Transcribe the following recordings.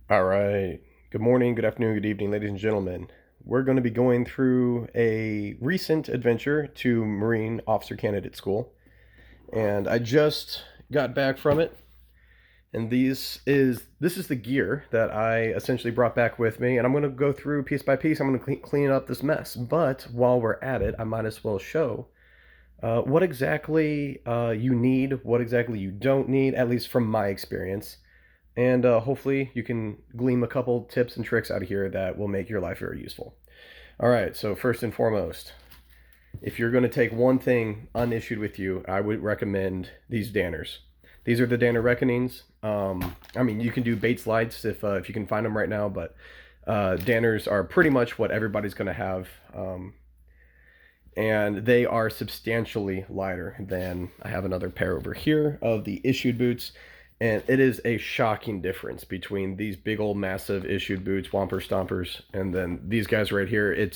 All right. Good morning, good afternoon, good evening, ladies and gentlemen. We're going to be going through a recent adventure to Marine Officer Candidate School. And I just got back from it. And this is the gear that I essentially brought back with me. And I'm going to go through piece by piece. I'm going to clean up this mess. But while we're at it, I might as well show what exactly you need, what exactly you don't need, at least from my experience. And hopefully you can glean a couple tips and tricks out of here that will make your life very useful. All right, so first and foremost, if you're going to take one thing unissued with you, I would recommend these Danners. These are the Danner Reckonings. I mean, you can do Bates Lights if you can find them right now, but Danners are pretty much what everybody's going to have. And they are substantially lighter than I have another pair over here of the issued boots. And it is a shocking difference between these big old massive issued boots, Whomper Stompers, and then these guys right here. It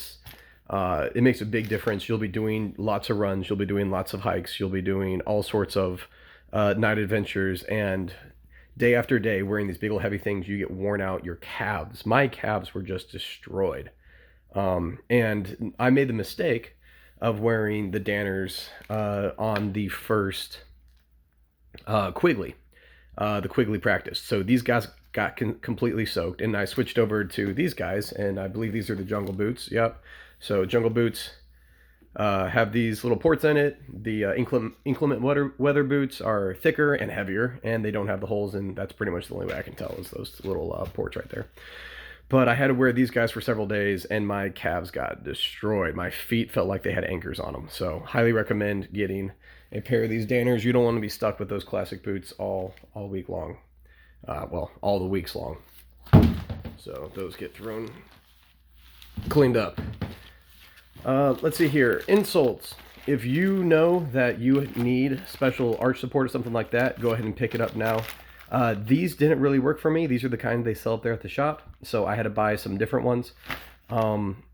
makes a big difference. You'll be doing lots of runs, you'll be doing lots of hikes, you'll be doing all sorts of night adventures, and day after day wearing these big old heavy things, you get worn out. Your calves, my calves were just destroyed. And I made the mistake of wearing the Danners on the first Quigley. The Quigley practice. So these guys got completely soaked, and I switched over to these guys, and I believe these are the Jungle Boots. Yep. So Jungle Boots have these little ports in it. The inclement weather boots are thicker and heavier, and they don't have the holes, and that's pretty much the only way I can tell is those little ports right there. But I had to wear these guys for several days, and my calves got destroyed. My feet felt like they had anchors on them. So highly recommend getting a pair of these Danners. You don't want to be stuck with those classic boots all week long. Well, all the weeks long. So those get thrown, cleaned up. Let's see here. Insoles. If you know that you need special arch support or something like that, go ahead and pick it up now. These didn't really work for me. These are the kind they sell up there at the shop, so I had to buy some different ones.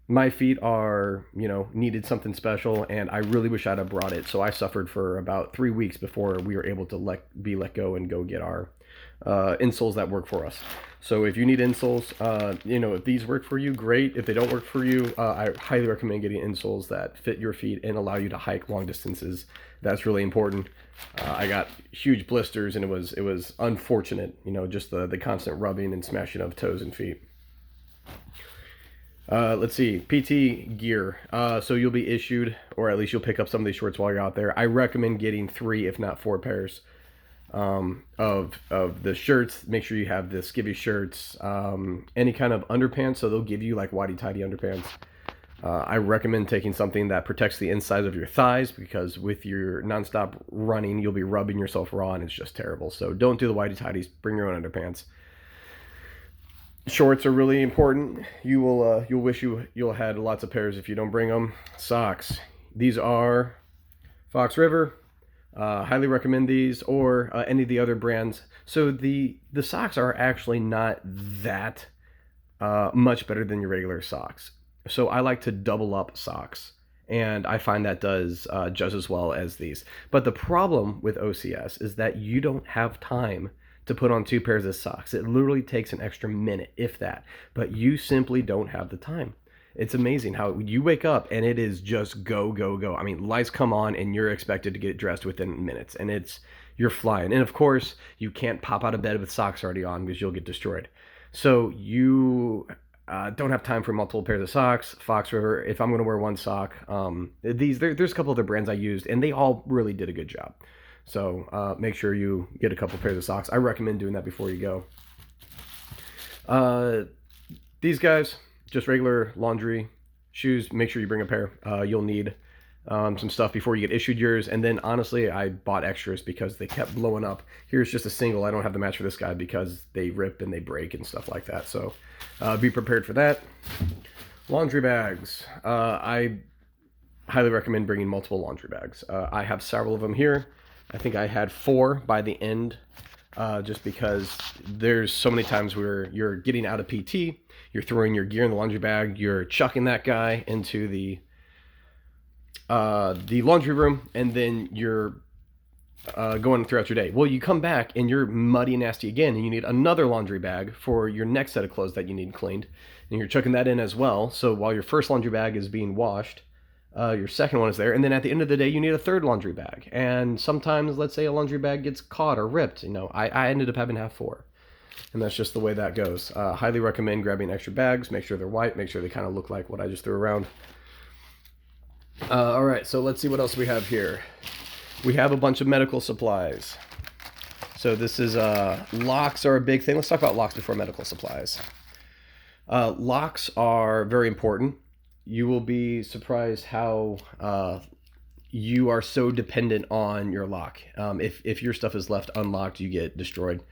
My feet are, needed something special, and I really wish I'd have brought it. So I suffered for about 3 weeks before we were able to let go and go get our insoles that work for us. So if you need insoles, if these work for you, great. If they don't work for you, I highly recommend getting insoles that fit your feet and allow you to hike long distances. That's really important. I got huge blisters, and it was unfortunate, just the constant rubbing and smashing of toes and feet. Let's see, PT gear. So you'll be issued, or at least you'll pick up some of these shorts while you're out there. I recommend getting 3, if not 4 pairs of the shirts. Make sure you have the skivvy shirts, any kind of underpants. So they'll give you like whitey tidy underpants. I recommend taking something that protects the insides of your thighs, because with your nonstop running, you'll be rubbing yourself raw, and it's just terrible. So don't do the whitey tidies. Bring your own underpants. Shorts are really important. You'll wish you'll had lots of pairs if you don't bring them. Socks. These are Fox River. Highly recommend these, or any of the other brands. So the socks are actually not that much better than your regular socks. So I like to double up socks, and I find that does just as well as these. But the problem with OCS is that you don't have time to put on 2 pairs of socks. It literally takes an extra minute, if that. But you simply don't have the time. It's amazing how you wake up and it is just go, go, go. I mean, lights come on and you're expected to get dressed within minutes, and you're flying. And of course, you can't pop out of bed with socks already on because you'll get destroyed. So you don't have time for multiple pairs of socks. Fox River, if I'm going to wear one sock, there's a couple other brands I used, and they all really did a good job. So make sure you get a couple pairs of socks. I recommend doing that before you go. These guys, just regular laundry. Shoes, make sure you bring a pair. You'll need some stuff before you get issued yours. And then honestly, I bought extras because they kept blowing up. Here's just a single. I don't have the match for this guy because they rip and they break and stuff like that. So be prepared for that. Laundry bags. I highly recommend bringing multiple laundry bags. I have several of them here. I think I had 4 by the end, just because there's so many times where you're getting out of PT, you're throwing your gear in the laundry bag, you're chucking that guy into the laundry room, and then you're going throughout your day. Well, you come back and you're muddy and nasty again, and you need another laundry bag for your next set of clothes that you need cleaned, and you're chucking that in as well. So while your first laundry bag is being washed, your second one is there, and then at the end of the day, you need a third laundry bag. And sometimes, let's say a laundry bag gets caught or ripped. I ended up having to have 4. And that's just the way that goes. Highly recommend grabbing extra bags. Make sure they're white. Make sure they kind of look like what I just threw around. All right, so let's see what else we have here. We have a bunch of medical supplies. So this is locks are a big thing. Let's talk about locks before medical supplies. Locks are very important. You will be surprised how you are so dependent on your lock. If your stuff is left unlocked, you get destroyed.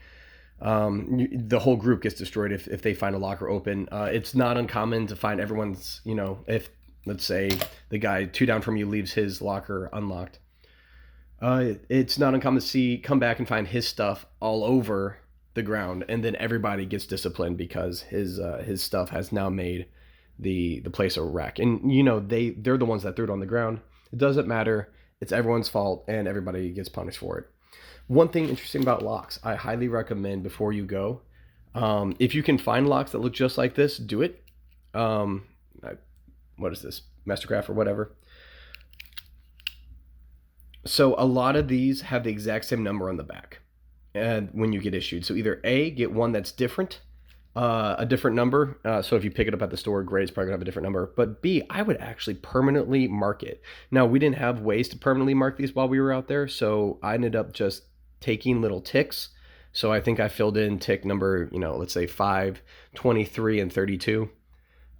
The whole group gets destroyed if they find a locker open. It's not uncommon to find everyone's, if let's say the guy 2 down from you leaves his locker unlocked. It's not uncommon to come back and find his stuff all over the ground, and then everybody gets disciplined because his stuff has now made the place a wreck. And they're the ones that threw it on the ground. It doesn't matter. It's everyone's fault, and everybody gets punished for it. One thing interesting about locks, I highly recommend before you go, if you can find locks that look just like this, do it. What is this? Mastercraft or whatever. So a lot of these have the exact same number on the back, and when you get issued. So either A, get one that's different, a different number. So if you pick it up at the store, great, it's probably gonna have a different number. But B, I would actually permanently mark it. Now, we didn't have ways to permanently mark these while we were out there, so I ended up just taking little ticks. So I think I filled in tick number, let's say 5, 23, and 32.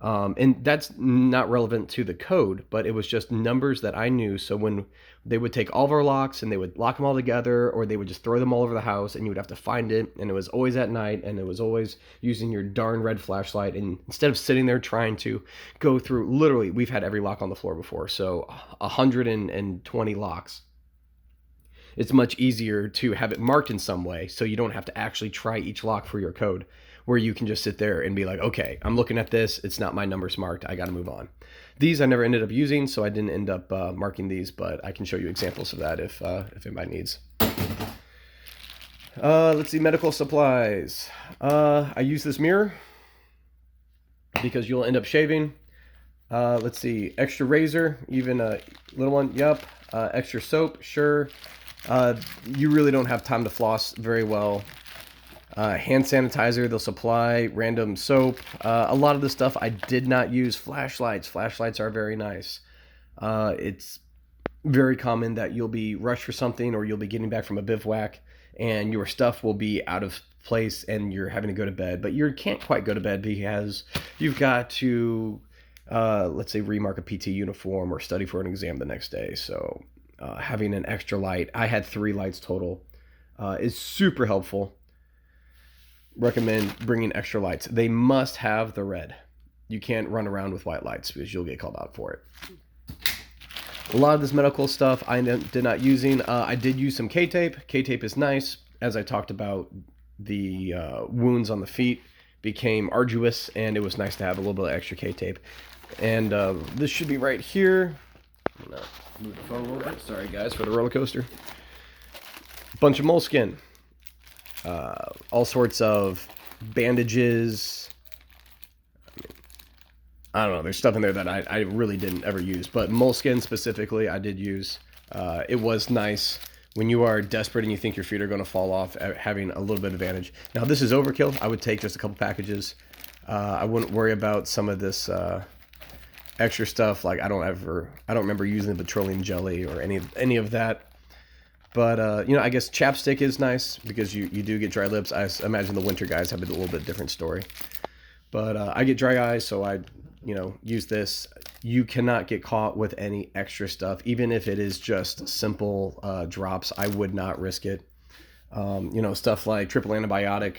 And that's not relevant to the code, but it was just numbers that I knew. So when they would take all of our locks and they would lock them all together, or they would just throw them all over the house and you would have to find it. And it was always at night, and it was always using your darn red flashlight. And instead of sitting there trying to go through, literally, we've had every lock on the floor before. So 120 locks. It's much easier to have it marked in some way, so you don't have to actually try each lock for your code, where you can just sit there and be like, okay, I'm looking at this, it's not my numbers marked, I got to move on. These I never ended up using, so I didn't end up marking these, but I can show you examples of that if anybody needs. Let's see, medical supplies. I use this mirror because you'll end up shaving. Let's see, extra razor, even a little one, yep. Extra soap, sure. You really don't have time to floss very well. Hand sanitizer, they'll supply. Random soap. A lot of the stuff I did not use. Flashlights. Flashlights are very nice. It's very common that you'll be rushed for something, or you'll be getting back from a bivouac and your stuff will be out of place and you're having to go to bed. But you can't quite go to bed because you've got to, let's say, remark a PT uniform or study for an exam the next day. So having an extra light, I had 3 lights total, is super helpful. Recommend bringing extra lights. They must have the red. You can't run around with white lights because you'll get called out for it. A lot of this medical stuff I did not using. I did use some K-tape. K-tape is nice. As I talked about, the wounds on the feet became arduous, and it was nice to have a little bit of extra K-tape. And this should be right here. I'm gonna move the phone a little bit. Sorry guys for the roller coaster. Bunch of moleskin. All sorts of bandages. I don't know, there's stuff in there that I really didn't ever use, but moleskin specifically I did use. It was nice when you are desperate and you think your feet are going to fall off, having a little bit of advantage. Now this is overkill. I would take just a couple packages. I wouldn't worry about some of this extra stuff. Like I don't remember using the petroleum jelly or any of that. But, I guess chapstick is nice because you do get dry lips. I imagine the winter guys have a little bit different story. But I get dry eyes, so I, use this. You cannot get caught with any extra stuff. Even if it is just simple drops, I would not risk it. Stuff like triple antibiotic,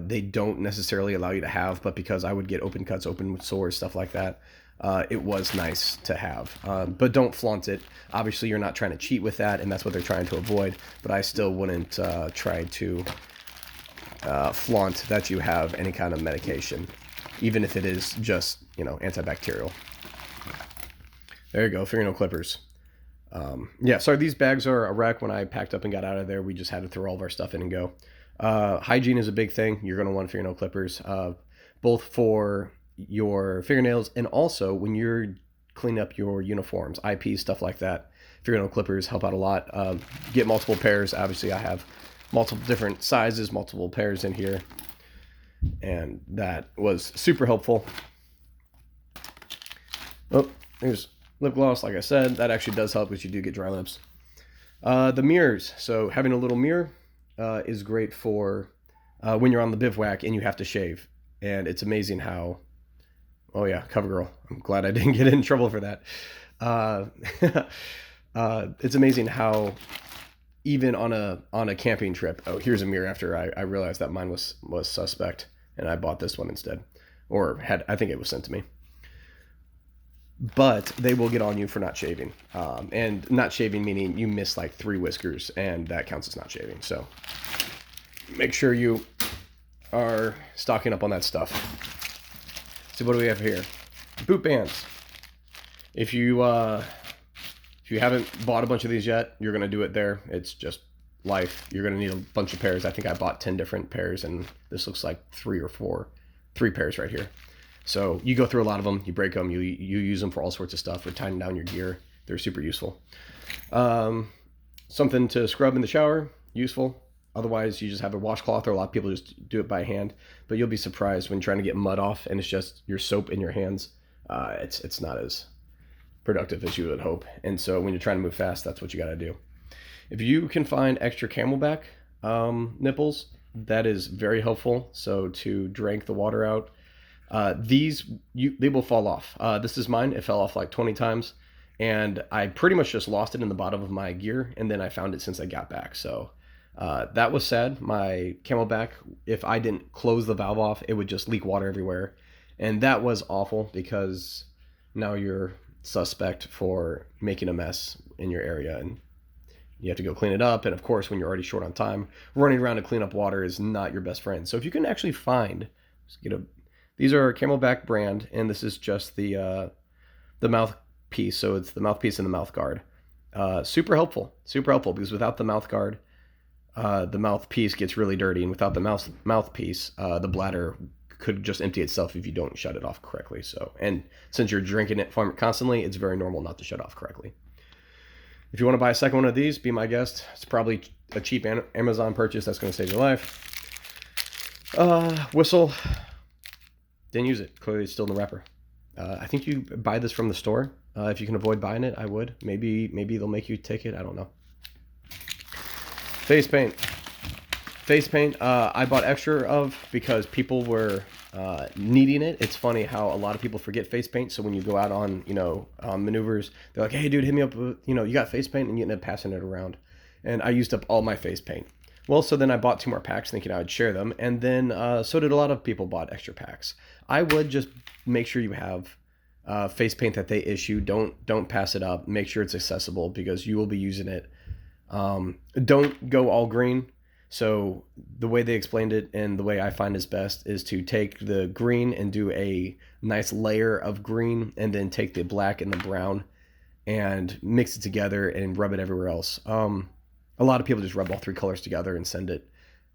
they don't necessarily allow you to have, but because I would get open cuts, open sores, stuff like that, it was nice to have, but don't flaunt it. Obviously you're not trying to cheat with that, and that's what they're trying to avoid, but I still wouldn't try to flaunt that you have any kind of medication, even if it is just, antibacterial. There you go, fingernail clippers. Yeah, sorry, these bags are a wreck. When I packed up and got out of there, we just had to throw all of our stuff in and go. Hygiene is a big thing. You're going to want fingernail clippers, both for your fingernails and also when you're cleaning up your uniforms, IPs, stuff like that. Fingernail clippers help out a lot. Get multiple pairs. Obviously, I have multiple different sizes, multiple pairs in here, and that was super helpful. Oh, there's lip gloss. Like I said, that actually does help because you do get dry lips. The mirrors. So having a little mirror is great for when you're on the bivouac and you have to shave. And it's amazing how, oh yeah, CoverGirl. I'm glad I didn't get in trouble for that. It's amazing how even on a camping trip, oh, here's a mirror after I realized that mine was suspect and I bought this one instead. Or I think it was sent to me. But they will get on you for not shaving. And not shaving meaning you miss like 3 whiskers, and that counts as not shaving. So make sure you are stocking up on that stuff. So what do we have here? Boot bands. If you haven't bought a bunch of these yet, you're going to do it there. It's just life. You're going to need a bunch of pairs. I think I bought 10 different pairs, and this looks like 3 pairs right here. So you go through a lot of them, you break them, you use them for all sorts of stuff, for tightening down your gear. They're super useful. Something to scrub in the shower, useful. Otherwise, you just have a washcloth, or a lot of people just do it by hand. But you'll be surprised when trying to get mud off and it's just your soap in your hands. It's not as productive as you would hope. And so when you're trying to move fast, that's what you got to do. If you can find extra camelback nipples, that is very helpful. So to drink the water out. They will fall off. This is mine. It fell off like 20 times, and I pretty much just lost it in the bottom of my gear, and then I found it since I got back. So that was sad. My camelback, if I didn't close the valve off, it would just leak water everywhere, and that was awful because now you're suspect for making a mess in your area, and you have to go clean it up. And of course, when you're already short on time, running around to clean up water is not your best friend. So if you can actually find, these are Camelback brand, and this is just the mouthpiece. So it's the mouthpiece and the mouth guard. Super helpful because without the mouth guard, the mouthpiece gets really dirty, and without the mouthpiece, the bladder could just empty itself if you don't shut it off correctly. So, and since you're drinking it constantly, it's very normal not to shut off correctly. If you want to buy a second one of these, be my guest. It's probably a cheap Amazon purchase that's going to save your life. Whistle. Didn't use it. Clearly it's still in the wrapper. I think you buy this from the store. If you can avoid buying it, I would. Maybe they'll make you take it. I don't know. Face paint. I bought extra of because people were needing it. It's funny how a lot of people forget face paint. So when you go out on maneuvers, they're like, "Hey, dude, hit me up. You got face paint," and you end up passing it around. And I used up all my face paint. Well, so then I bought 2 more packs thinking I would share them, and then so did a lot of people bought extra packs. I would just make sure you have face paint that they issue. Don't pass it up. Make sure it's accessible because you will be using it. Don't go all green. So the way they explained it and the way I find is best is to take the green and do a nice layer of green, and then take the black and the brown and mix it together and rub it everywhere else. A lot of people just rub all 3 colors together and send it.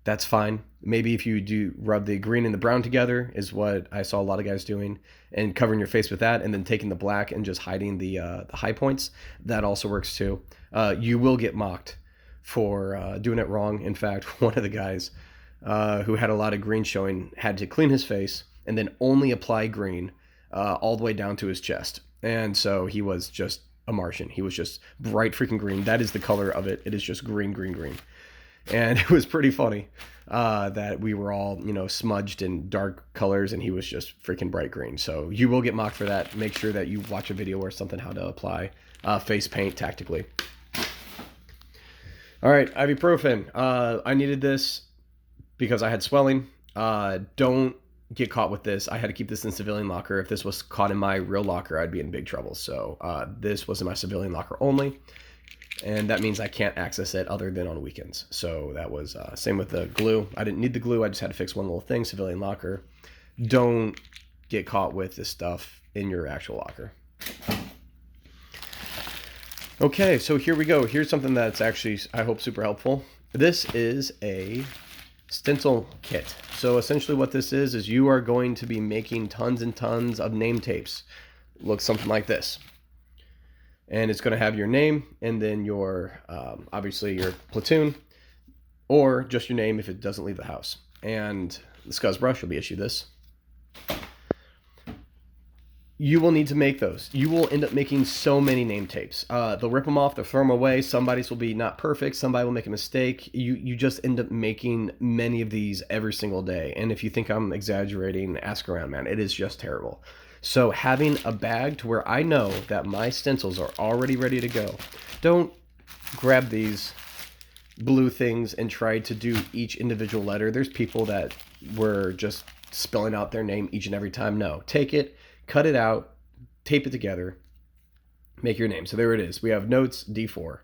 That's fine. Maybe if you do rub the green and the brown together is what I saw a lot of guys doing, and covering your face with that, and then taking the black and just hiding the high points. That also works too. You will get mocked for doing it wrong. In fact, one of the guys who had a lot of green showing had to clean his face and then only apply green all the way down to his chest. And so he was just a Martian. He was just bright freaking green. That is the color of it. It is just green, green, green. And it was pretty funny that we were all, smudged in dark colors, and he was just freaking bright green. So you will get mocked for that. Make sure that you watch a video or something how to apply face paint tactically. All right, ibuprofen. I needed this because I had swelling. Don't get caught with this. I had to keep this in civilian locker. If this was caught in my real locker, I'd be in big trouble. So this was in my civilian locker only, and that means I can't access it other than on weekends. So that was same with the glue. I didn't need the glue. I just had to fix one little thing. Civilian locker. Don't get caught with this stuff in your actual locker. Okay, so here we go. Here's something that's actually, I hope, super helpful. This is a stencil kit. So essentially what this is you are going to be making tons and tons of name tapes. Looks something like this. And it's going to have your name and then your, obviously your platoon, or just your name if it doesn't leave the house. And the Scuzz brush will be issued this. You will need to make those. You will end up making so many name tapes. They'll rip them off, they'll throw them away. Somebody's will be not perfect. Somebody will make a mistake. You just end up making many of these every single day. And if you think I'm exaggerating, ask around, man. It is just terrible. So having a bag to where I know that my stencils are already ready to go. Don't grab these blue things and try to do each individual letter. There's people that were just spelling out their name each and every time. No, take it, cut it out, tape it together, make your name. So there it is. We have notes D4.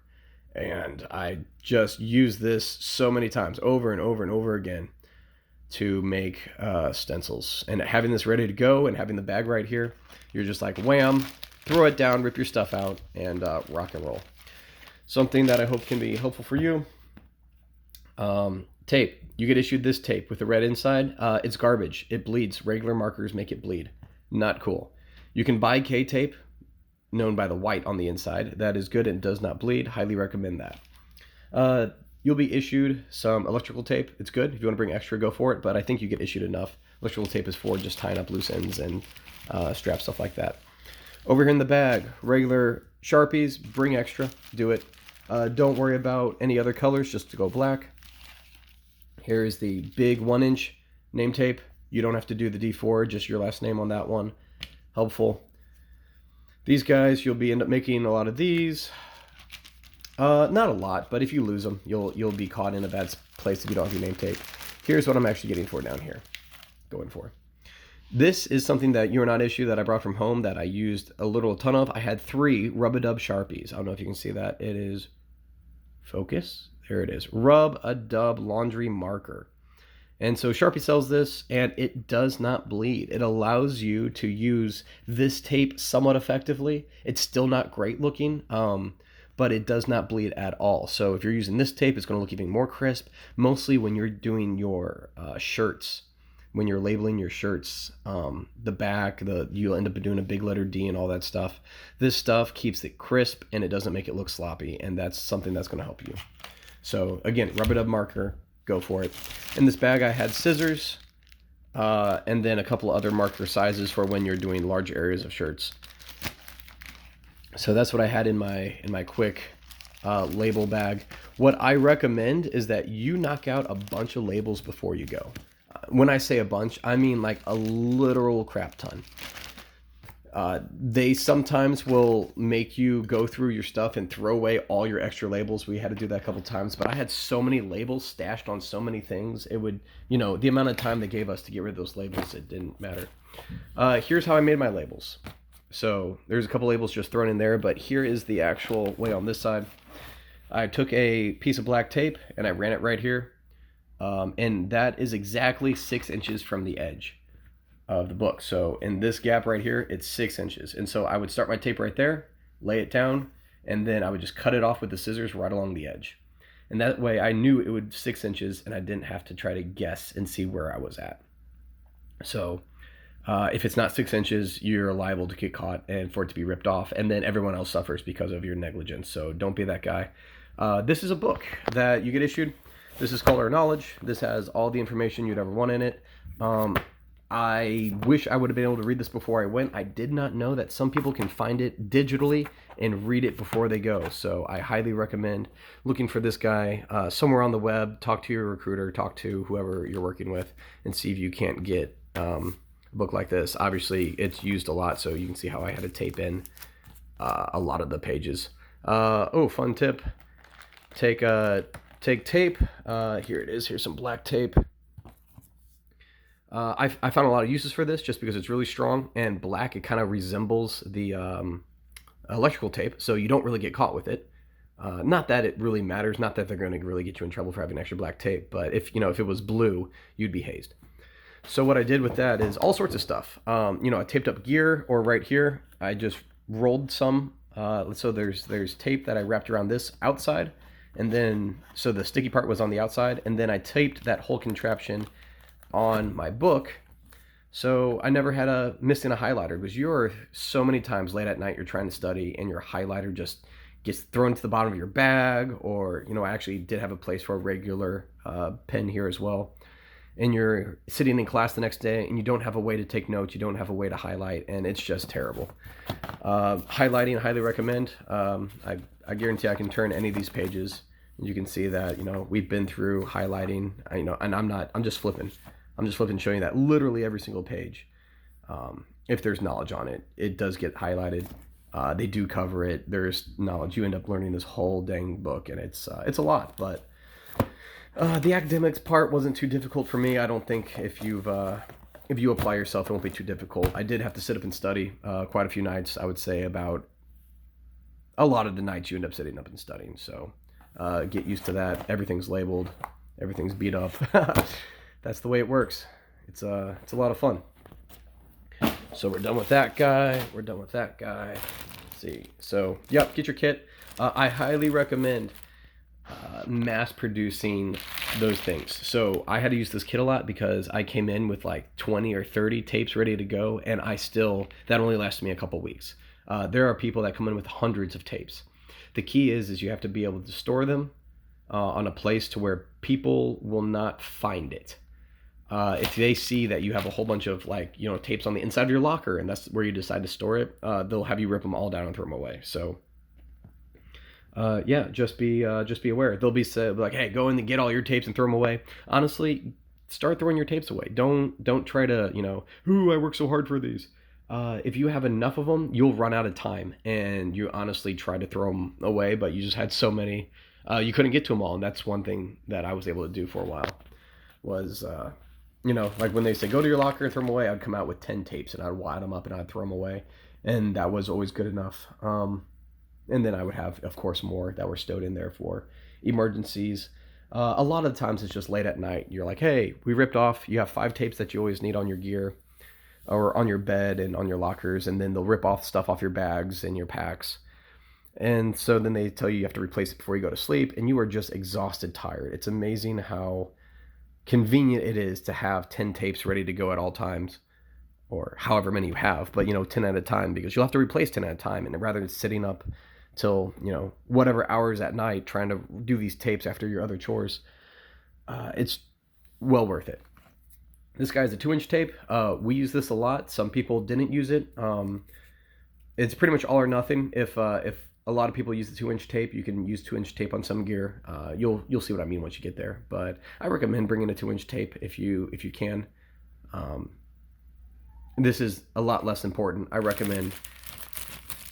And I just use this so many times over and over and over again to make stencils. And having this ready to go and having the bag right here, you're just like wham, throw it down, rip your stuff out, and rock and roll. Something that I hope can be helpful for you. Tape. You get issued this tape with the red inside. It's garbage. It bleeds. Regular markers make it bleed. Not cool. You can buy K tape, known by the white on the inside. That is good and does not bleed. Highly recommend that. You'll be issued some electrical tape. It's good. If you want to bring extra, go for it. But I think you get issued enough. Electrical tape is for just tying up loose ends and strap stuff like that. Over here in the bag, regular Sharpies. Bring extra. Do it. Don't worry about any other colors. Just to go black. Here is the big 1-inch name tape. You don't have to do the D4, just your last name on that one. Helpful. These guys, you'll end up making a lot of these. Not a lot, but if you lose them, you'll be caught in a bad place if you don't have your name tape. Here's what I'm actually getting for down here. Going for. This is something that you're not issue that I brought from home that I used a ton of. I had 3 Rub-A-Dub Sharpies. I don't know if you can see that. It is focus. There it is. Rub-A-Dub laundry marker. And so Sharpie sells this, and it does not bleed. It allows you to use this tape somewhat effectively. It's still not great looking, but it does not bleed at all. So if you're using this tape, it's going to look even more crisp, mostly when you're doing your shirts. When you're labeling your shirts, the back, you'll end up doing a big letter D and all that stuff. This stuff keeps it crisp, and it doesn't make it look sloppy, and that's something that's going to help you. So again, Rub-A-Dub marker, go for it. In this bag I had scissors, and then a couple other marker sizes for when you're doing large areas of shirts. So that's what I had in my quick label bag. What I recommend is that you knock out a bunch of labels before you go. When I say a bunch, I mean like a literal crap ton. They sometimes will make you go through your stuff and throw away all your extra labels. We had to do that a couple times, but I had so many labels stashed on so many things. It would, the amount of time they gave us to get rid of those labels, it didn't matter. Here's how I made my labels. So there's a couple labels just thrown in there, but here is the actual way on this side. I took a piece of black tape and I ran it right here. And that is exactly 6 inches from the edge of the book. So in this gap right here, it's 6 inches. And so I would start my tape right there, lay it down, and then I would just cut it off with the scissors right along the edge. And that way I knew it would 6 inches and I didn't have to try to guess and see where I was at. So if it's not 6 inches, you're liable to get caught and for it to be ripped off. And then everyone else suffers because of your negligence. So don't be that guy. This is a book that you get issued. This is Color Knowledge. This has all the information you'd ever want in it. I wish I would have been able to read this before I went. I did not know that some people can find it digitally and read it before they go. So I highly recommend looking for this guy somewhere on the web. Talk to your recruiter, talk to whoever you're working with, and see if you can't get a book like this. Obviously, it's used a lot, so you can see how I had to tape in a lot of the pages. Fun tip. Take tape. Here it is. Here's some black tape. I found a lot of uses for this just because it's really strong and black. It kind of resembles the electrical tape, so you don't really get caught with it. Not that it really matters. Not that they're going to really get you in trouble for having extra black tape. But if it was blue, you'd be hazed. So what I did with that is all sorts of stuff. I taped up gear, or right here, I just rolled some So there's tape that I wrapped around this outside, and then so the sticky part was on the outside, and then I taped that whole contraption on my book, so I never had a missing a highlighter, because you're so many times late at night you're trying to study and your highlighter just gets thrown to the bottom of your bag, or I actually did have a place for a regular pen here as well, and you're sitting in class the next day and you don't have a way to take notes, you don't have a way to highlight, and it's just terrible. Highlighting, I highly recommend. I guarantee I can turn any of these pages and you can see that we've been through highlighting. And I'm just flipping showing you that literally every single page, if there's knowledge on it, it does get highlighted. They do cover it. There's knowledge. You end up learning this whole dang book, and it's a lot. But the academics part wasn't too difficult for me. I don't think if you apply yourself, it won't be too difficult. I did have to sit up and study quite a few nights. I would say about a lot of the nights you end up sitting up and studying. So get used to that. Everything's labeled. Everything's beat up. That's the way it works. It's a lot of fun. So we're done with that guy. Let's see. So, yep, get your kit. I highly recommend mass producing those things. So I had to use this kit a lot because I came in with like 20 or 30 tapes ready to go, and that only lasted me a couple weeks. There are people that come in with hundreds of tapes. The key is you have to be able to store them on a place to where people will not find it. If they see that you have a whole bunch of tapes on the inside of your locker and that's where you decide to store it, they'll have you rip them all down and throw them away. So just be aware. They'll be like, hey, go in and get all your tapes and throw them away. Honestly, start throwing your tapes away. Don't try to I work so hard for these. If you have enough of them, you'll run out of time, and you honestly try to throw them away, but you just had so many, you couldn't get to them all. And that's one thing that I was able to do for a while was like when they say go to your locker and throw them away, I'd come out with 10 tapes and I'd wad them up and I'd throw them away, and that was always good enough. And then I would have, of course, more that were stowed in there for emergencies. A lot of the times it's just late at night. You're like, hey, we ripped off. You have 5 tapes that you always need on your gear or on your bed and on your lockers, and then they'll rip off stuff off your bags and your packs. And so then they tell you have to replace it before you go to sleep, and you are just exhausted, tired. It's amazing how convenient it is to have 10 tapes ready to go at all times, or however many you have, but 10 at a time, because you'll have to replace 10 at a time, and rather than sitting up till whatever hours at night trying to do these tapes after your other chores, it's well worth it. This guy's a 2-inch tape. We use this a lot. Some people didn't use it. It's pretty much all or nothing. If a lot of people use the 2-inch tape, you can use 2-inch tape on some gear. You'll see what I mean once you get there. But I recommend bringing a 2-inch tape if you can. This is a lot less important. I recommend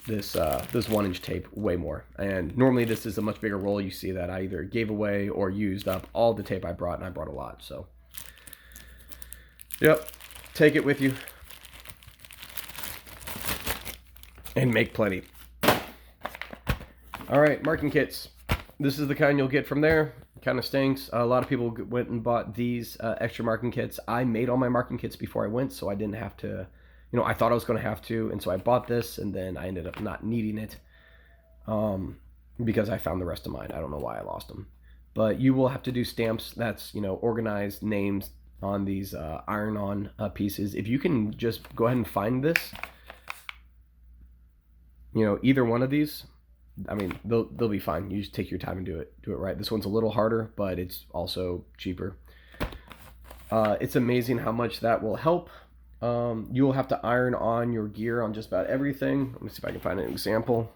this 1-inch tape way more. And normally this is a much bigger roll. You see that I either gave away or used up all the tape I brought, and I brought a lot. So, yep, take it with you and make plenty. All right, marking kits. This is the kind you'll get from there. Kind of stinks. A lot of people went and bought these extra marking kits. I made all my marking kits before I went, so I didn't have to, I thought I was going to have to, and so I bought this, and then I ended up not needing it because I found the rest of mine. I don't know why I lost them. But you will have to do stamps. That's, organized names on these iron-on pieces. If you can just go ahead and find this, either one of these, I mean, they'll be fine. You just take your time and do it right. This one's a little harder, but it's also cheaper. It's amazing how much that will help. You will have to iron on your gear on just about everything. Let me see if I can find an example.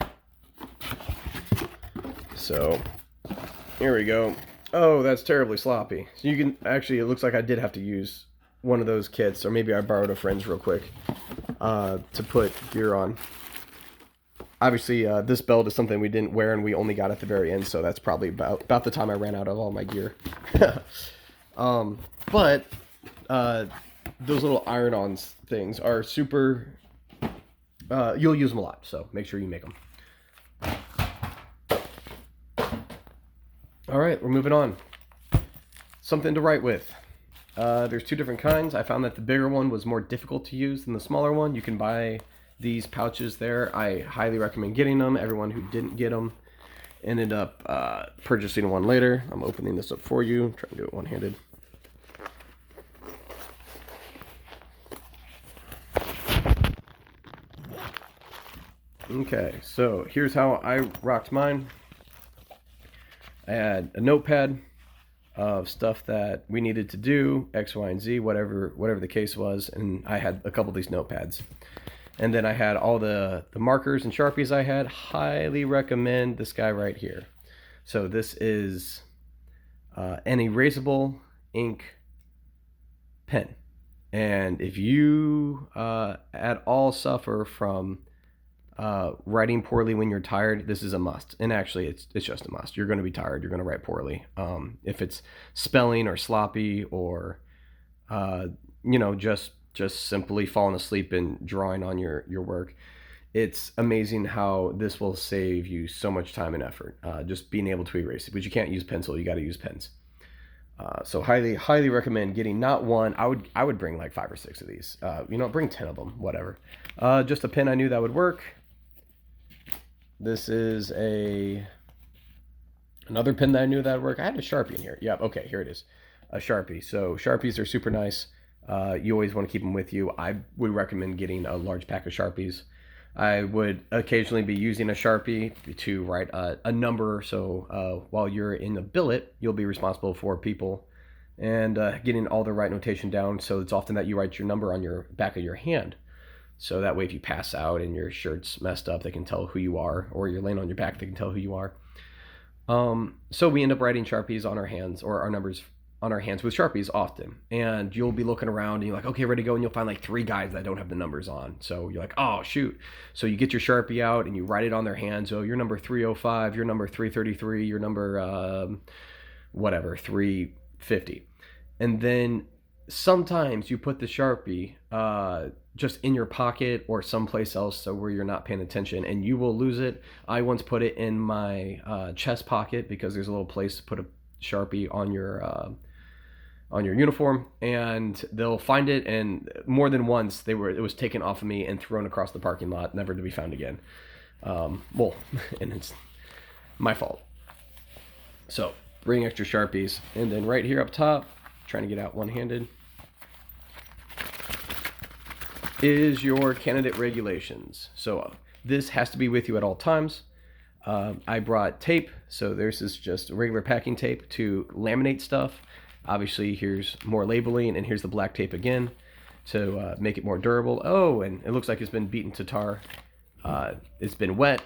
So, here we go. Oh, that's terribly sloppy. So you can actually, it looks like I did have to use one of those kits, or maybe I borrowed a friend's real quick to put gear on. Obviously, this belt is something we didn't wear and we only got at the very end, so that's probably about the time I ran out of all my gear. But those little iron-on things are super, you'll use them a lot, so make sure you make them. All right, we're moving on. Something to write with. There's 2 different kinds. I found that the bigger one was more difficult to use than the smaller one. You can buy these pouches there, I highly recommend getting them. Everyone who didn't get them ended up purchasing one later. I'm opening this up for you. I'm trying to do it one-handed. Okay, so here's how I rocked mine. I had a notepad of stuff that we needed to do, X, Y, and Z, whatever the case was, and I had a couple of these notepads. And then I had all the markers and Sharpies I had. Highly recommend this guy right here. So this is an erasable ink pen. And if you at all suffer from writing poorly when you're tired, this is a must. And actually, it's just a must. You're going to be tired. You're going to write poorly. If it's spelling or sloppy or, just simply falling asleep and drawing on your work, it's amazing how this will save you so much time and effort. Just being able to erase it. But you can't use pencil. You got to use pens. So highly recommend getting not one. I would bring like 5 or 6 of these. Bring 10 of them, whatever. Just a pen I knew that would work. This is another pen that I knew that would work. I had a Sharpie in here. Yep, okay, here it is. A Sharpie. So Sharpies are super nice. You always want to keep them with you. I would recommend getting a large pack of Sharpies. I would occasionally be using a Sharpie to write a number. So while you're in the billet, you'll be responsible for people and getting all the right notation down. So it's often that you write your number on your back of your hand. So that way, if you pass out and your shirt's messed up, they can tell who you are, or you're laying on your back, they can tell who you are. So we end up writing Sharpies on our hands, or our numbers on our hands with Sharpies often. And you'll be looking around and you're like, okay, ready to go. And you'll find like 3 guys that don't have the numbers on. So you're like, oh, shoot. So you get your Sharpie out and you write it on their hands. Oh, you're number 305, you're number 333, you're number 350. And then sometimes you put the Sharpie just in your pocket or someplace else, so where you're not paying attention, and you will lose it. I once put it in my chest pocket because there's a little place to put a Sharpie on your uniform, and they'll find it. And more than once, it was taken off of me and thrown across the parking lot, never to be found again. And it's my fault. So bring extra Sharpies, and then right here up top, trying to get out one-handed, is your candidate regulations. So this has to be with you at all times. I brought tape. So this is just regular packing tape to laminate stuff. Obviously, here's more labeling, and here's the black tape again to make it more durable. Oh, and it looks like it's been beaten to tar. It's been wet.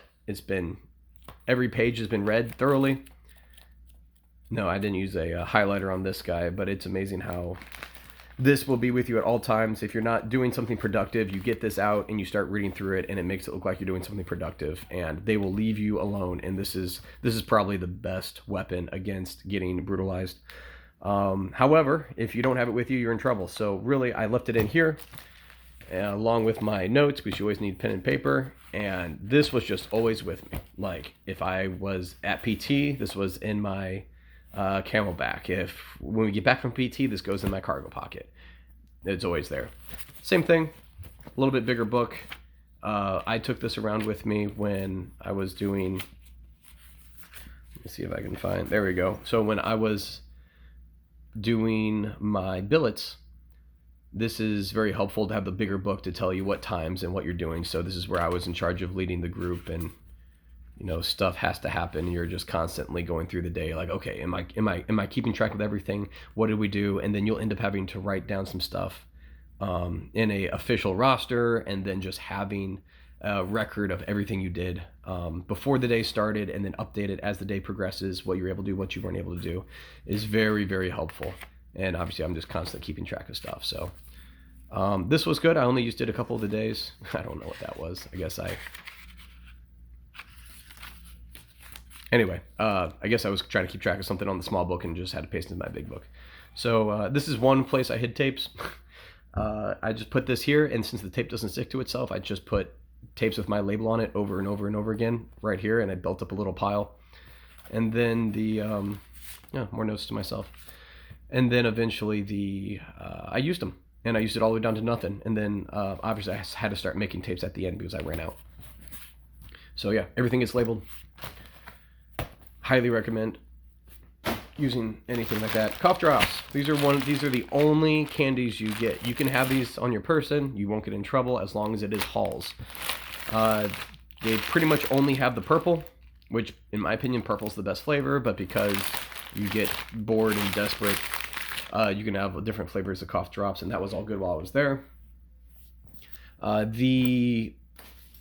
Every page has been read thoroughly. No, I didn't use a highlighter on this guy, but it's amazing how this will be with you at all times. If you're not doing something productive, you get this out and you start reading through it, and it makes it look like you're doing something productive, and they will leave you alone. And this is probably the best weapon against getting brutalized. However, if you don't have it with you, you're in trouble. So really, I left it in here along with my notes, because you always need pen and paper. And this was just always with me. Like if I was at PT, this was in my Camelback. When we get back from PT, this goes in my cargo pocket. It's always there. Same thing, a little bit bigger book. I took this around with me when I was doing, let me see if I can find, there we go. So when I was doing my billets, this is very helpful to have the bigger book to tell you what times and what you're doing. So this is where I was in charge of leading the group, and stuff has to happen. You're just constantly going through the day like, okay, am I keeping track of everything? What did we do? And then you'll end up having to write down some stuff in a official roster, and then just having a record of everything you did before the day started, and then update it as the day progresses. What you're able to do, what you weren't able to do, is very, very helpful. And obviously I'm just constantly keeping track of stuff. So this was good. I only used it a couple of the days. I don't know what that was. Anyway, I guess I was trying to keep track of something on the small book and just had to paste it in my big book. So this is one place I hid tapes. I just put this here, and since the tape doesn't stick to itself, I just put tapes with my label on it over and over and over again right here, and I built up a little pile. And then more notes to myself. And then eventually I used them. and I used it all the way down to nothing. And then obviously I had to start making tapes at the end because I ran out. So yeah, everything is labeled. Highly recommend using anything like that. Cough drops. These are the only candies you get. You can have these on your person. You won't get in trouble as long as it is Halls. They pretty much only have the purple, which in my opinion, purple's the best flavor, but because you get bored and desperate, you can have different flavors of cough drops, and that was all good while I was there. The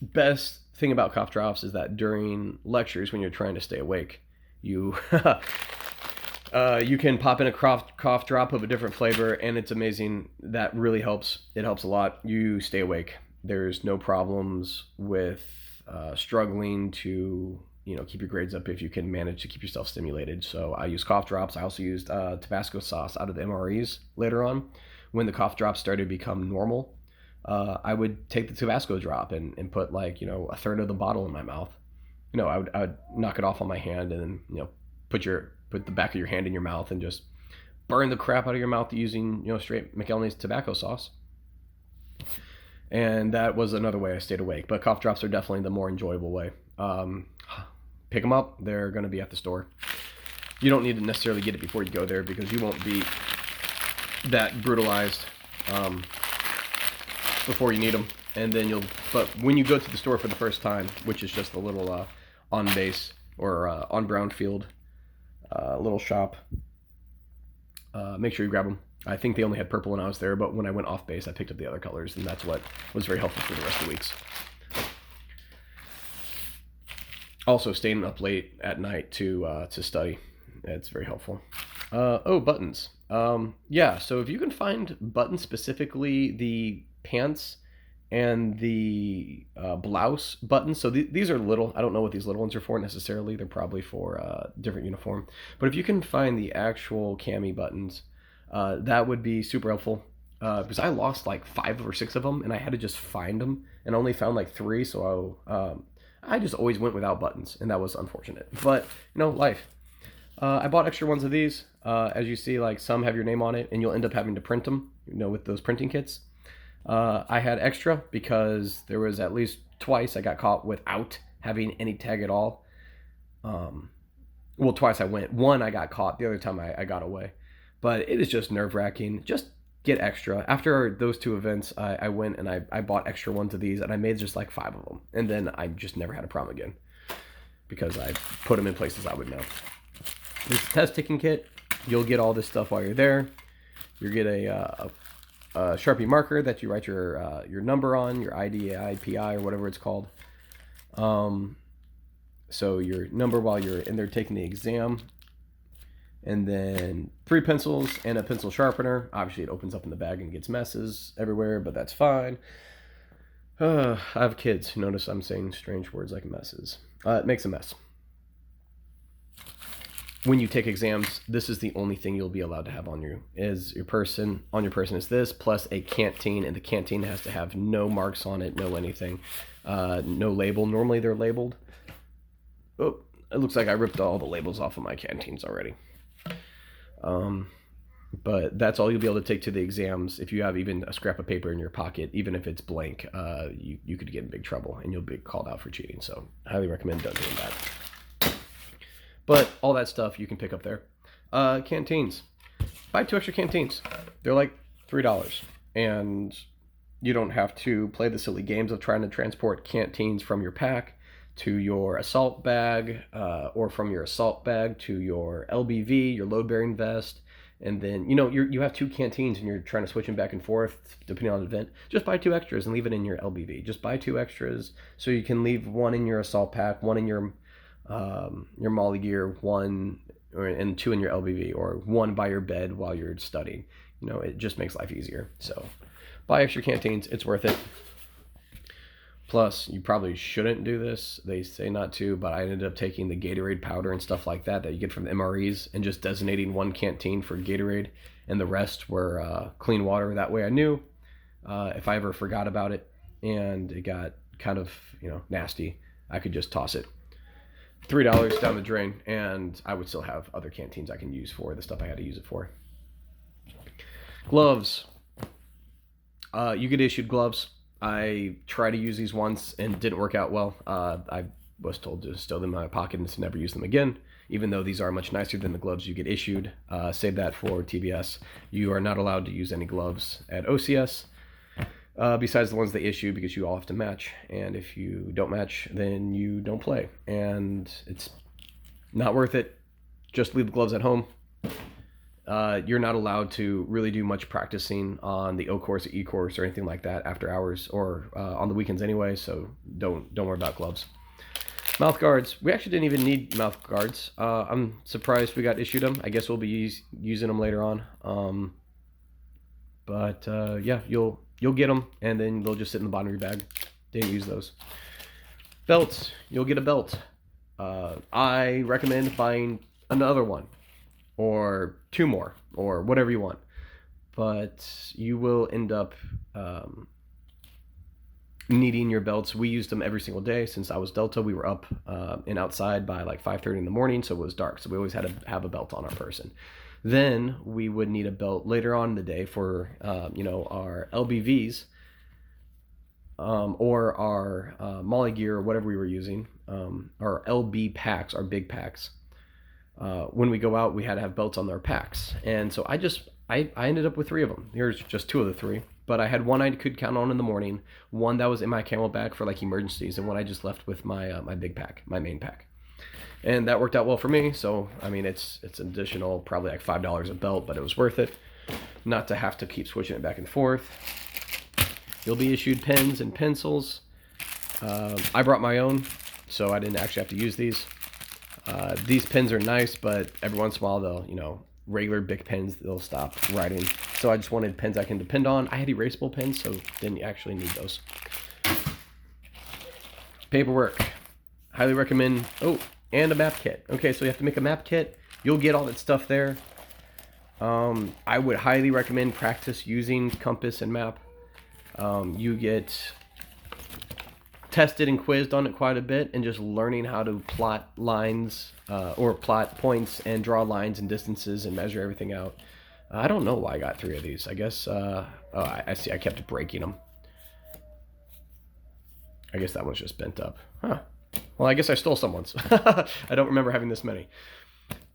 best thing about cough drops is that during lectures, when you're trying to stay awake, you you can pop in a cough drop of a different flavor, and it's amazing. That really helps. It helps a lot. You stay awake. There's no problems with struggling to keep your grades up if you can manage to keep yourself stimulated. So I use cough drops. I also used Tabasco sauce out of the MREs later on. When the cough drops started to become normal, I would take the Tabasco drop and put like a third of the bottle in my mouth. I would knock it off on my hand and then put the back of your hand in your mouth and just burn the crap out of your mouth using straight McElhaney's tobacco sauce. And that was another way I stayed awake. But cough drops are definitely the more enjoyable way. Pick them up. They're going to be at the store. You don't need to necessarily get it before you go there because you won't be that brutalized before you need them. And then but when you go to the store for the first time, which is just a little on base or on brownfield little shop, make sure you grab them. I think they only had purple when I was there, but when I went off base, I picked up the other colors, and that's what was very helpful for the rest of the weeks. Also, staying up late at night to study, it's very helpful. Buttons. Yeah, so if you can find buttons, specifically the pants and the blouse buttons. So these are little. I don't know what these little ones are for necessarily. They're probably for different uniform. But if you can find the actual cami buttons, that would be super helpful. Because I lost like 5 or 6 of them, and I had to just find them, and only found like 3. So I just always went without buttons, and that was unfortunate. But life. I bought extra ones of these. As you see, like some have your name on it, and you'll end up having to print them. With those printing kits. I had extra because there was at least twice I got caught without having any tag at all. Well, twice I went. One I got caught. The other time I got away. But it is just nerve-wracking. Just get extra. After those 2 events, I went and I bought extra ones of these, and I made just like 5 of them. And then I just never had a problem again because I put them in places I would know. This test taking kit, you'll get all this stuff while you're there. You get a Sharpie marker that you write your number on, your ID, IPI, or whatever it's called. So your number while you're in there taking the exam. And then 3 pencils and a pencil sharpener. Obviously, it opens up in the bag and gets messes everywhere, but that's fine. I have kids. Notice I'm saying strange words like messes. It makes a mess. When you take exams, this is the only thing you'll be allowed to have on you. On your person is this, plus a canteen, and the canteen has to have no marks on it, no anything, no label. Normally they're labeled. Oh, it looks like I ripped all the labels off of my canteens already. But that's all you'll be able to take to the exams. If you have even a scrap of paper in your pocket, even if it's blank, you could get in big trouble and you'll be called out for cheating. So I highly recommend doing that. But all that stuff you can pick up there. Canteens. Buy 2 extra canteens. They're like $3. And you don't have to play the silly games of trying to transport canteens from your pack to your assault bag, or from your assault bag to your LBV, your load-bearing vest. And then, you have 2 canteens and you're trying to switch them back and forth depending on the event. Just buy 2 extras and leave it in your LBV. Just buy 2 extras so you can leave 1 in your assault pack, 1 in your Molly gear, 1 and 2 in your LBV, or 1 by your bed while you're studying. It just makes life easier. So buy extra canteens. It's worth it. Plus, you probably shouldn't do this. They say not to, but I ended up taking the Gatorade powder and stuff like that you get from the MREs and just designating 1 canteen for Gatorade, and the rest were clean water. That way I knew if I ever forgot about it and it got kind of nasty, I could just toss it. $3 down the drain, and I would still have other canteens I can use for the stuff I had to use it for. Gloves. You get issued gloves. I tried to use these once and it didn't work out well. I was told to stow them in my pocket and to never use them again, even though these are much nicer than the gloves you get issued. Save that for TBS. You are not allowed to use any gloves at OCS besides the ones they issue, because you all have to match. And if you don't match, then you don't play. And it's not worth it. Just leave the gloves at home. You're not allowed to really do much practicing on the O course or E course or anything like that after hours or on the weekends anyway, so don't worry about gloves. Mouth guards. We actually didn't even need mouth guards. I'm surprised we got issued them. I guess we'll be using them later on. Yeah, you'll get them and then they'll just sit in the bottom of your bag. Didn't use those. Belts. You'll get a belt. I recommend buying another one, or two more, or whatever you want. But you will end up needing your belts. We used them every single day since I was Delta. We were up and outside by like 5:30 in the morning, so it was dark. So we always had to have a belt on our person. Then we would need a belt later on in the day for our LBVs or our Molly gear or whatever we were using, our LB packs, our big packs. When we go out, we had to have belts on our packs, and so I ended up with 3 of them. Here's just 2 of the 3, but I had one I could count on in the morning, one that was in my camel bag for like emergencies, and one I just left with my my big pack, my main pack, and that worked out well for me. So I mean, it's an additional probably like $5 a belt, but it was worth it not to have to keep switching it back and forth. You'll be issued pens and pencils. I brought my own, so I didn't actually have to use these. These pens are nice, but every once in a while they'll, regular big pens, they'll stop writing. So I just wanted pens I can depend on. I had erasable pens, so didn't actually need those. Paperwork. Highly recommend. Oh, and a map kit. Okay, so you have to make a map kit. You'll get all that stuff there. I would highly recommend practice using compass and map. You get tested and quizzed on it quite a bit, and just learning how to plot lines or plot points and draw lines and distances and measure everything out. I don't know why I got 3 of these. I guess I see I kept breaking them. I guess that one's just bent up. Huh. Well, I guess I stole someone's. I don't remember having this many.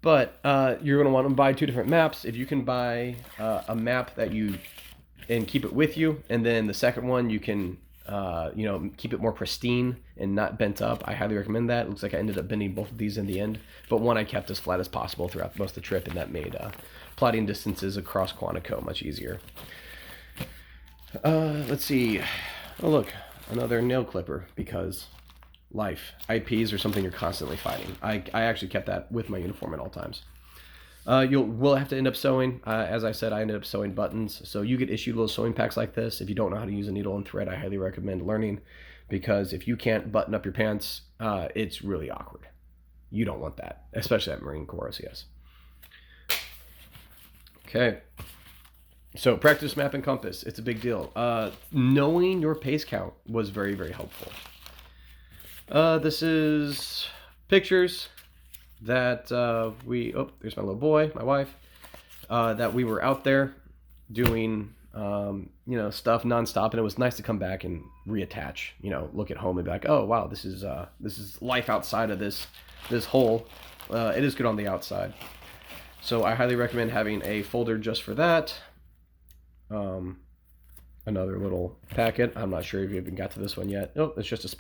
But you're going to want to buy 2 different maps. If you can buy a map and keep it with you, and then the second one you can keep it more pristine and not bent up, I highly recommend that. It looks like I ended up bending both of these in the end, but one I kept as flat as possible throughout most of the trip, and that made plotting distances across Quantico much easier. Let's see. Oh, look, another nail clipper, because life. IPs are something you're constantly fighting. I actually kept that with my uniform at all times. Will have to end up sewing. As I said, I ended up sewing buttons. So you get issued little sewing packs like this. If you don't know how to use a needle and thread, I highly recommend learning, because if you can't button up your pants, it's really awkward. You don't want that, especially at Marine Corps OCS. Okay. So practice map and compass. It's a big deal. Knowing your pace count was very, very helpful. This is pictures that there's my little boy, my wife, that we were out there doing, stuff nonstop, and it was nice to come back and reattach, look at home and be like, oh, wow, this is life outside of this hole. It is good on the outside. So I highly recommend having a folder just for that. Another little packet. I'm not sure if you even got to this one yet. Oh, it's just a